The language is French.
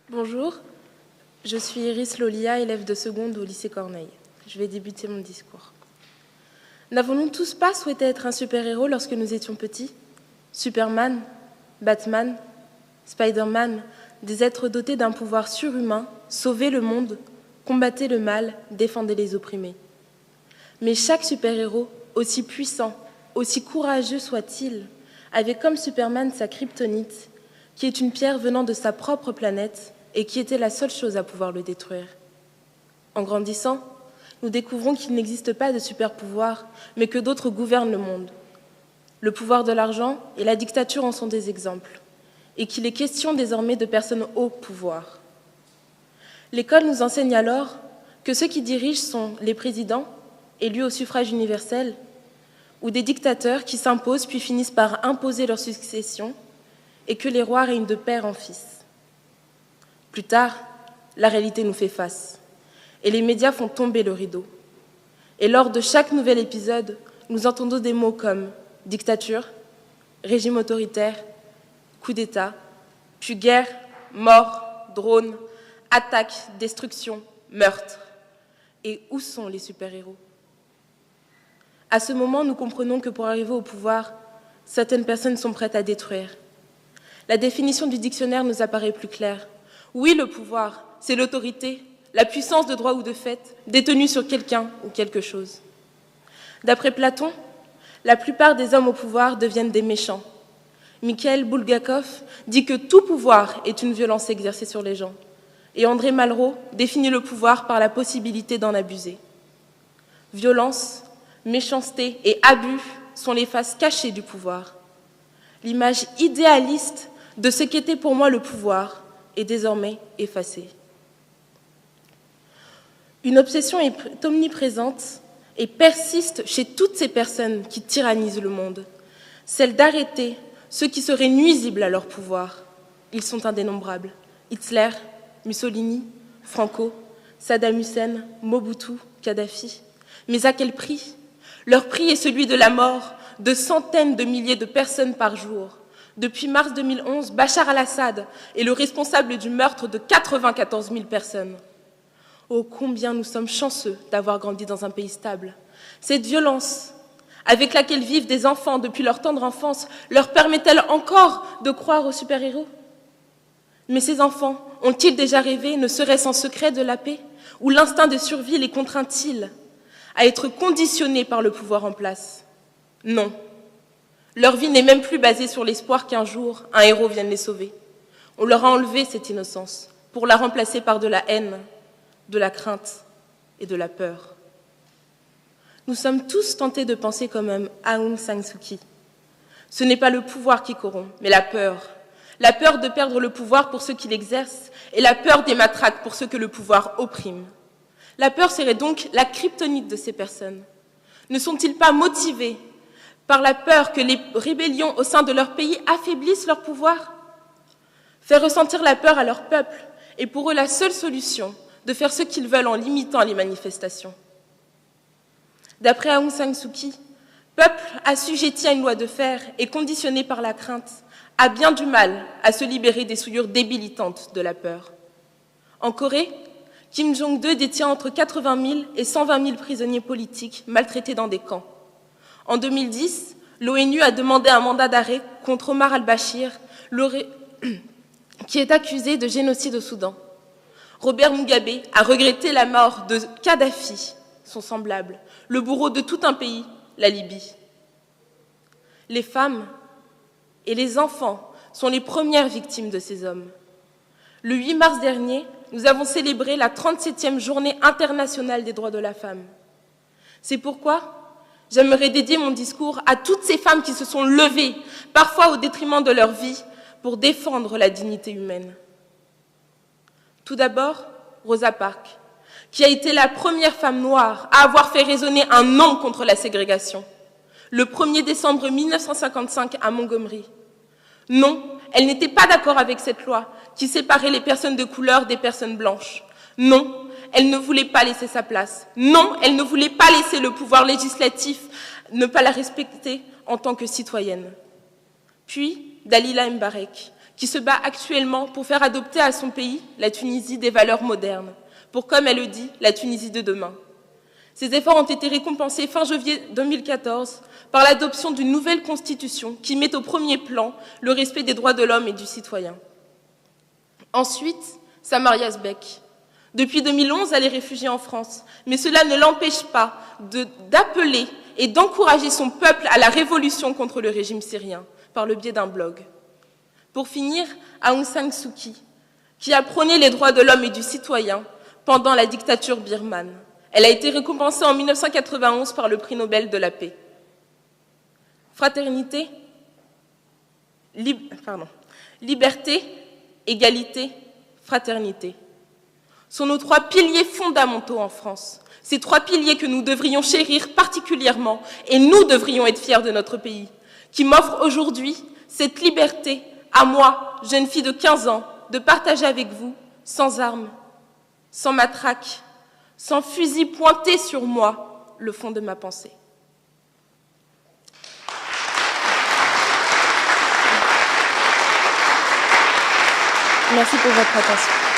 Bonjour, je suis Iris Lolia, élève de seconde au lycée Corneille. Je vais débuter mon discours. N'avons-nous tous pas souhaité être un super-héros lorsque nous étions petits? Superman, Batman, Spider-Man, des êtres dotés d'un pouvoir surhumain, sauvaient le monde, combattaient le mal, défendaient les opprimés. Mais chaque super-héros, aussi puissant, aussi courageux soit-il, avait comme Superman sa kryptonite, qui est une pierre venant de sa propre planète et qui était la seule chose à pouvoir le détruire. En grandissant, nous découvrons qu'il n'existe pas de super-pouvoir, mais que d'autres gouvernent le monde. Le pouvoir de l'argent et la dictature en sont des exemples, et qu'il est question désormais de personnes au pouvoir. L'école nous enseigne alors que ceux qui dirigent sont les présidents, élus au suffrage universel, ou des dictateurs qui s'imposent puis finissent par imposer leur succession, et que les rois règnent de père en fils. Plus tard, la réalité nous fait face, et les médias font tomber le rideau. Et lors de chaque nouvel épisode, nous entendons des mots comme dictature, régime autoritaire, coup d'État, puis guerre, mort, drone, attaque, destruction, meurtre. Et où sont les super-héros? À ce moment, nous comprenons que pour arriver au pouvoir, certaines personnes sont prêtes à détruire. La définition du dictionnaire nous apparaît plus claire. Oui, le pouvoir, c'est l'autorité, la puissance de droit ou de fait, détenue sur quelqu'un ou quelque chose. D'après Platon, la plupart des hommes au pouvoir deviennent des méchants. Mikhail Bulgakov dit que tout pouvoir est une violence exercée sur les gens. Et André Malraux définit le pouvoir par la possibilité d'en abuser. Violence, méchanceté et abus sont les faces cachées du pouvoir. L'image idéaliste de ce qu'était pour moi le pouvoir est désormais effacée. Une obsession est omniprésente et persiste chez toutes ces personnes qui tyrannisent le monde, celle d'arrêter ceux qui seraient nuisibles à leur pouvoir. Ils sont indénombrables. Hitler, Mussolini, Franco, Saddam Hussein, Mobutu, Kadhafi. Mais à quel prix? Leur prix est celui de la mort de centaines de milliers de personnes par jour. Depuis mars 2011, Bachar al-Assad est le responsable du meurtre de 94 000 personnes. Oh, combien nous sommes chanceux d'avoir grandi dans un pays stable. Cette violence avec laquelle vivent des enfants depuis leur tendre enfance leur permet-elle encore de croire aux super-héros? Mais ces enfants ont-ils déjà rêvé, ne serait-ce en secret, de la paix? Ou l'instinct de survie les contraint-il à être conditionnés par le pouvoir en place? Non. Leur vie n'est même plus basée sur l'espoir qu'un jour, un héros vienne les sauver. On leur a enlevé cette innocence pour la remplacer par de la haine, de la crainte et de la peur. Nous sommes tous tentés de penser comme Aung San Suu Kyi. Ce n'est pas le pouvoir qui corrompt, mais la peur. La peur de perdre le pouvoir pour ceux qui l'exercent et la peur des matraques pour ceux que le pouvoir opprime. La peur serait donc la kryptonite de ces personnes. Ne sont-ils pas motivés par la peur que les rébellions au sein de leur pays affaiblissent leur pouvoir? Faire ressentir la peur à leur peuple est pour eux la seule solution de faire ce qu'ils veulent en limitant les manifestations. D'après Aung San Suu Kyi, peuple assujetti à une loi de fer et conditionné par la crainte a bien du mal à se libérer des souillures débilitantes de la peur. En Corée, Kim Jong-il détient entre 80 000 et 120 000 prisonniers politiques maltraités dans des camps. En 2010, l'ONU a demandé un mandat d'arrêt contre Omar al-Bashir, qui est accusé de génocide au Soudan. Robert Mugabe a regretté la mort de Kadhafi, son semblable, le bourreau de tout un pays, la Libye. Les femmes et les enfants sont les premières victimes de ces hommes. Le 8 mars dernier, nous avons célébré la 37e journée internationale des droits de la femme. C'est pourquoi j'aimerais dédier mon discours à toutes ces femmes qui se sont levées, parfois au détriment de leur vie, pour défendre la dignité humaine. Tout d'abord, Rosa Parks, qui a été la première femme noire à avoir fait résonner un non contre la ségrégation, le 1er décembre 1955 à Montgomery. Non, elle n'était pas d'accord avec cette loi qui séparait les personnes de couleur des personnes blanches. Non, elle ne voulait pas laisser sa place. Non, elle ne voulait pas laisser le pouvoir législatif ne pas la respecter en tant que citoyenne. Puis, Dalila Mbarek, qui se bat actuellement pour faire adopter à son pays, la Tunisie, des valeurs modernes, pour, comme elle le dit, la Tunisie de demain. Ces efforts ont été récompensés fin janvier 2014 par l'adoption d'une nouvelle constitution qui met au premier plan le respect des droits de l'homme et du citoyen. Ensuite, Samaria Sbeck. Depuis 2011, elle est réfugiée en France, mais cela ne l'empêche pas d'appeler et d'encourager son peuple à la révolution contre le régime syrien, par le biais d'un blog. Pour finir, Aung San Suu Kyi, qui a prôné les droits de l'homme et du citoyen pendant la dictature birmane. Elle a été récompensée en 1991 par le prix Nobel de la paix. Fraternité, liberté, égalité, fraternité sont nos trois piliers fondamentaux en France. Ces trois piliers que nous devrions chérir particulièrement et nous devrions être fiers de notre pays, qui m'offre aujourd'hui cette liberté, à moi, jeune fille de 15 ans, de partager avec vous, sans armes, sans matraque, sans fusil pointé sur moi, le fond de ma pensée. Merci pour votre attention.